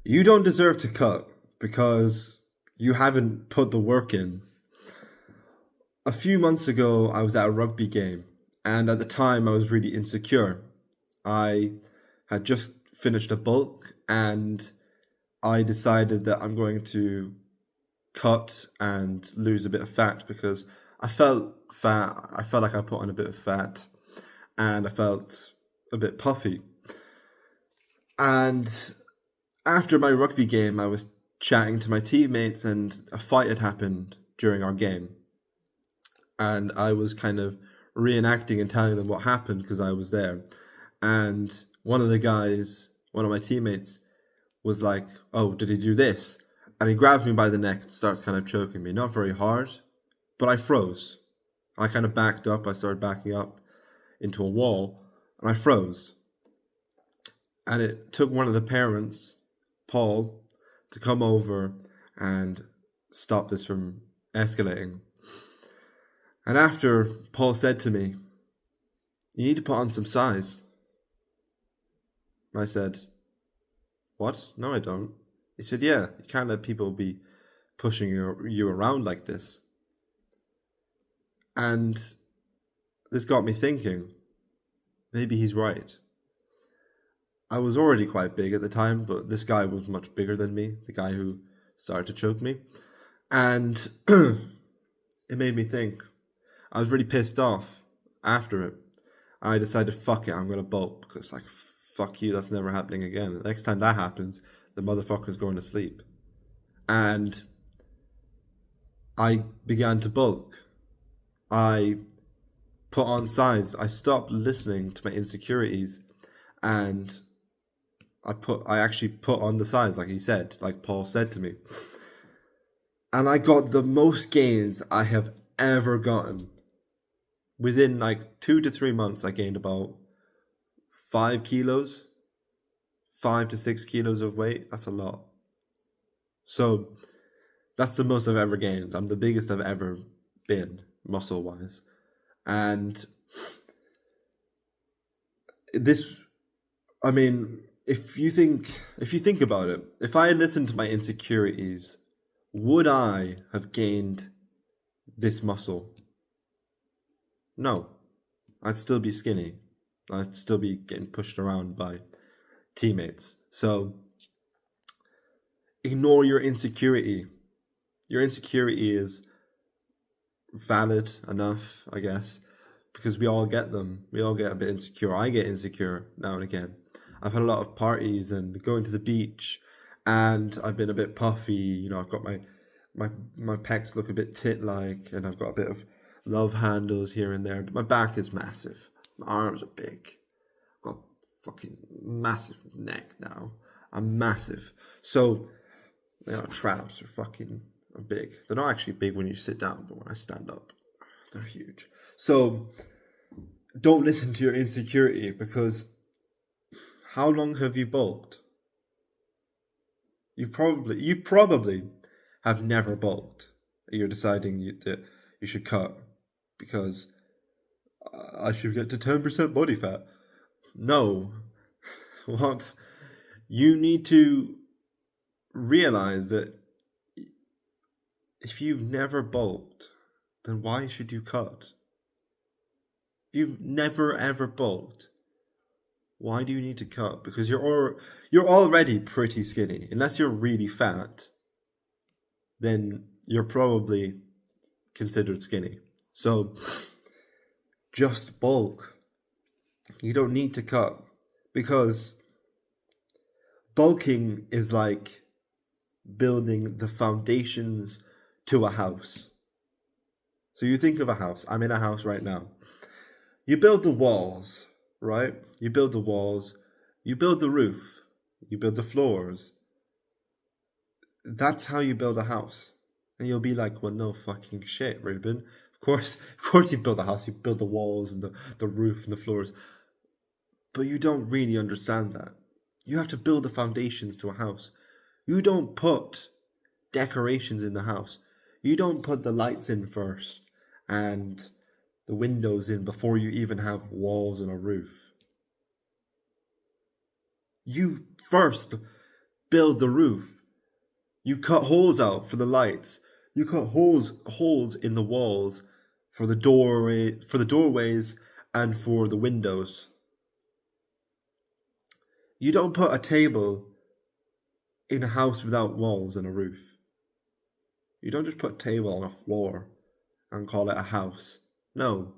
You don't deserve to cut because you haven't put the work in. A few months ago, I was at a rugby game, and at the time, I was really insecure. I had just finished a bulk, and I decided that I'm going to cut and lose a bit of fat because I felt fat. I felt like I put on a bit of fat, and I felt a bit puffy. And after my rugby game, I was chatting to my teammates, and a fight had happened during our game. And I was kind of reenacting and telling them what happened because I was there. And one of the guys, one of my teammates, was like, "Oh, did he do this?" And he grabs me by the neck and starts kind of choking me. Not very hard, but I froze. I kind of backed up. I started backing up into a wall, and I froze. And it took one of the parents, Paul, to come over and stop this from escalating. And after, Paul said to me, "You need to put on some size." I said, "What? No, I don't." He said, "Yeah, you can't let people be pushing you around like this." And this got me thinking, maybe he's right. I was already quite big at the time, but this guy was much bigger than me, the guy who started to choke me. And it made me think. I was really pissed off after it. I decided, fuck it, I'm going to bulk because, like, fuck you, that's never happening again. The next time that happens, the motherfucker's going to sleep. And I began to bulk. I put on size. I stopped listening to my insecurities, and I actually put on the size, like he said, like Paul said to me. And I got the most gains I have ever gotten. Within like 2 to 3 months, I gained about 5 kilos, 5 to 6 kilos of weight. That's a lot. So that's the most I've ever gained. I'm the biggest I've ever been, muscle wise. And this, I mean, if you think about it, if I had listened to my insecurities, would I have gained this muscle? No. I'd still be skinny. I'd still be getting pushed around by teammates. So ignore your insecurity. Your insecurity is valid enough, I guess, because we all get them. We all get a bit insecure. I get insecure now and again. I've had a lot of parties and going to the beach, and I've been a bit puffy. You know, I've got my pecs look a bit tit-like, and I've got a bit of love handles here and there. But my back is massive. My arms are big. I've got fucking massive neck now. I'm massive. So, you know, traps are big. They're not actually big when you sit down, but when I stand up, they're huge. So, don't listen to your insecurity because how long have you bulked? You probably have never bulked. You're deciding that you should cut because I should get to 10% body fat. No. What? You need to realize that if you've never bulked, then why should you cut? If you've never ever bulked, why do you need to cut? Because you're already pretty skinny. Unless you're really fat, then you're probably considered skinny. So just bulk. You don't need to cut because bulking is like building the foundations to a house. So you think of a house. I'm in a house right now. You build the walls, right? You build the walls. You build the roof. You build the floors. That's how you build a house. And you'll be like, well, no fucking shit, Ruben. Of course you build a house. You build the walls and the roof and the floors. But you don't really understand that. You have to build the foundations to a house. You don't put decorations in the house. You don't put the lights in first and the windows in before you even have walls and a roof. You first build the roof. You cut holes out for the lights. You cut holes in the walls for the doorways and for the windows. You don't put a table in a house without walls and a roof. You don't just put a table on a floor and call it a house. No.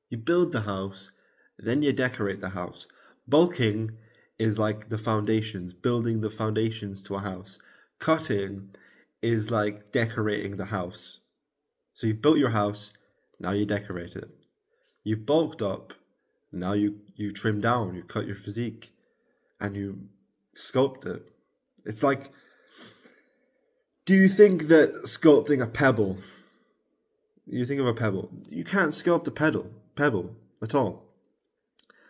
You build the house, then you decorate the house. Bulking is like the foundations, building the foundations to a house. Cutting is like decorating the house. So you've built your house, now you decorate it. You've bulked up, now you trim down, you cut your physique, and you sculpt it. It's like, do you think that sculpting a pebble, you think of a pebble, you can't sculpt a pebble at all.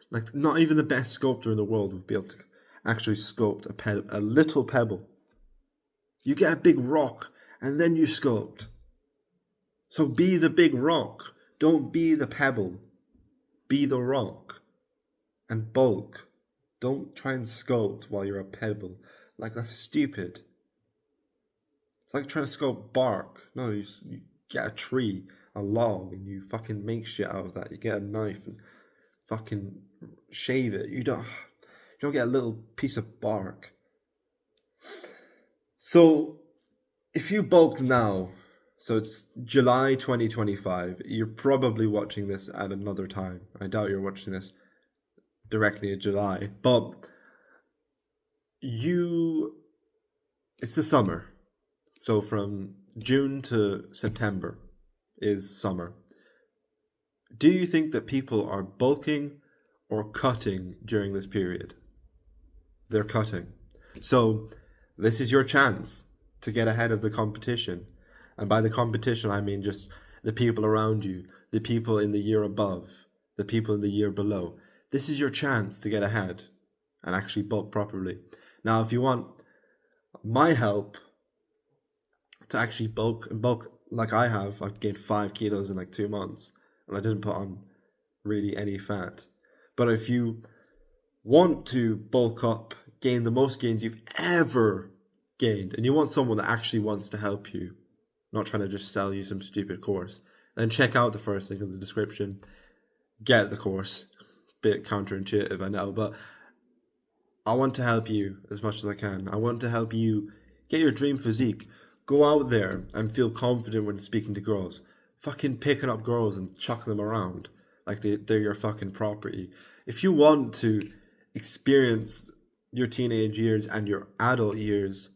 Like, not even the best sculptor in the world would be able to actually sculpt a little pebble. You get a big rock, and then you sculpt. So be the big rock. Don't be the pebble. Be the rock. And bulk. Don't try and sculpt while you're a pebble. Like, that's stupid. It's like trying to sculpt bark. No, you get a tree, a log, and you fucking make shit out of that. You get a knife and fucking shave it. You don't get a little piece of bark. So, if you bulk now, so it's July 2025, you're probably watching this at another time. I doubt you're watching this directly in July, but it's the summer. So from June to September is summer. Do you think that people are bulking or cutting during this period? They're cutting. So this is your chance to get ahead of the competition. And by the competition, I mean just the people around you, the people in the year above, the people in the year below. This is your chance to get ahead and actually bulk properly. Now, if you want my help to actually bulk like I have, I've gained 5 kilos in like 2 months, and I didn't put on really any fat. But if you want to bulk up, gain the most gains you've ever gained, and you want someone that actually wants to help you, not trying to just sell you some stupid course, then check out the first link in the description. Get the course. Bit counterintuitive, I know, but I want to help you as much as I can. I want to help you get your dream physique. Go out there and feel confident when speaking to girls. Fucking picking up girls and chucking them around like they're your fucking property. If you want to experience your teenage years and your adult years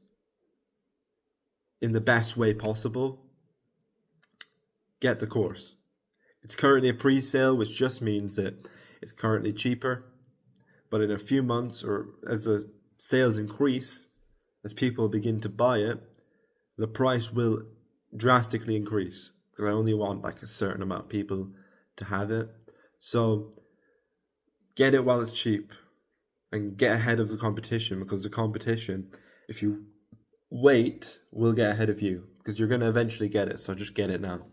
in the best way possible, get the course. It's currently a pre-sale, which just means that it's currently cheaper. But in a few months, or as the sales increase, as people begin to buy it, the price will drastically increase. Because I only want like a certain amount of people to have it. So get it while it's cheap. And get ahead of the competition. Because the competition, if you wait, will get ahead of you. Because you're going to eventually get it. So just get it now.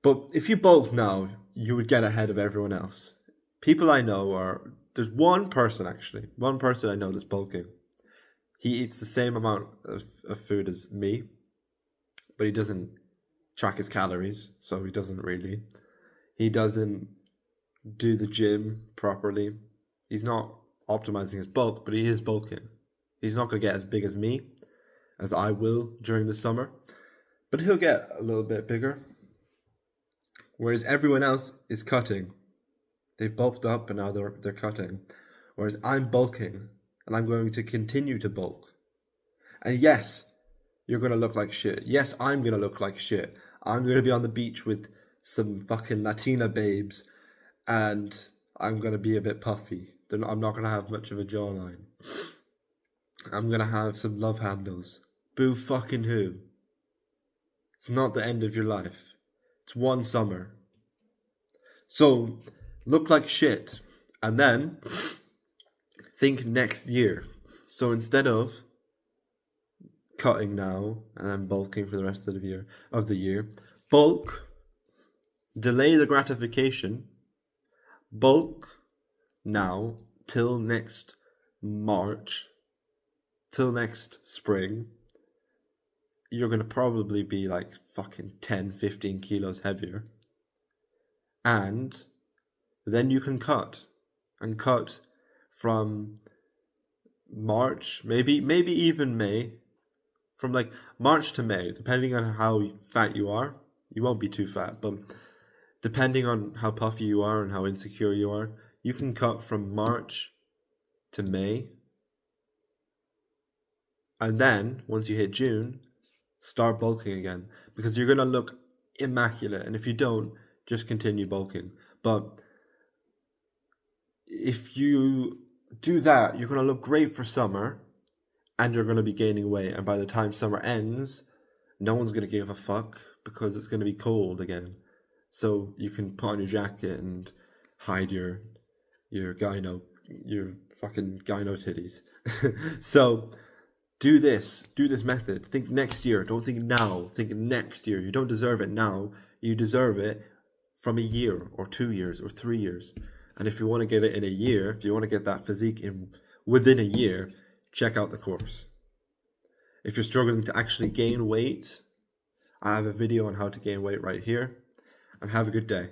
But if you bulk now, you would get ahead of everyone else. People I know there's one person I know that's bulking. He eats the same amount of food as me, but he doesn't track his calories, so he doesn't do the gym properly. He's not optimizing his bulk, but he is bulking. He's not going to get as big as me, as I will during the summer, but he'll get a little bit bigger. Whereas everyone else is cutting. They've bulked up and now they're cutting. Whereas I'm bulking and I'm going to continue to bulk. And yes, you're going to look like shit. Yes, I'm going to look like shit. I'm going to be on the beach with some fucking Latina babes and I'm going to be a bit puffy. I'm not going to have much of a jawline. I'm going to have some love handles. Boo fucking who? It's not the end of your life. It's one summer. So, look like shit. And then, think next year. So instead of cutting now and then bulking for the rest of the year, bulk, delay the gratification, bulk now till next March till next spring, you're going to probably be like fucking 10, 15 kilos heavier. And then you can cut from March, maybe even May, from like March to May, depending on how fat you are. You won't be too fat, but depending on how puffy you are and how insecure you are, you can cut from March to May. And then once you hit June, start bulking again, because you're going to look immaculate. And if you don't, just continue bulking. But if you do that, you're going to look great for summer, and you're going to be gaining weight. And by the time summer ends, no one's going to give a fuck because it's going to be cold again. So you can put on your jacket and hide your fucking gyno titties. So do this method. Think next year. Don't think now. Think next year. You don't deserve it now. You deserve it from a year or 2 years or 3 years. And if you want to get it in a year, if you want to get that physique within a year, check out the course. If you're struggling to actually gain weight, I have a video on how to gain weight right here. And have a good day.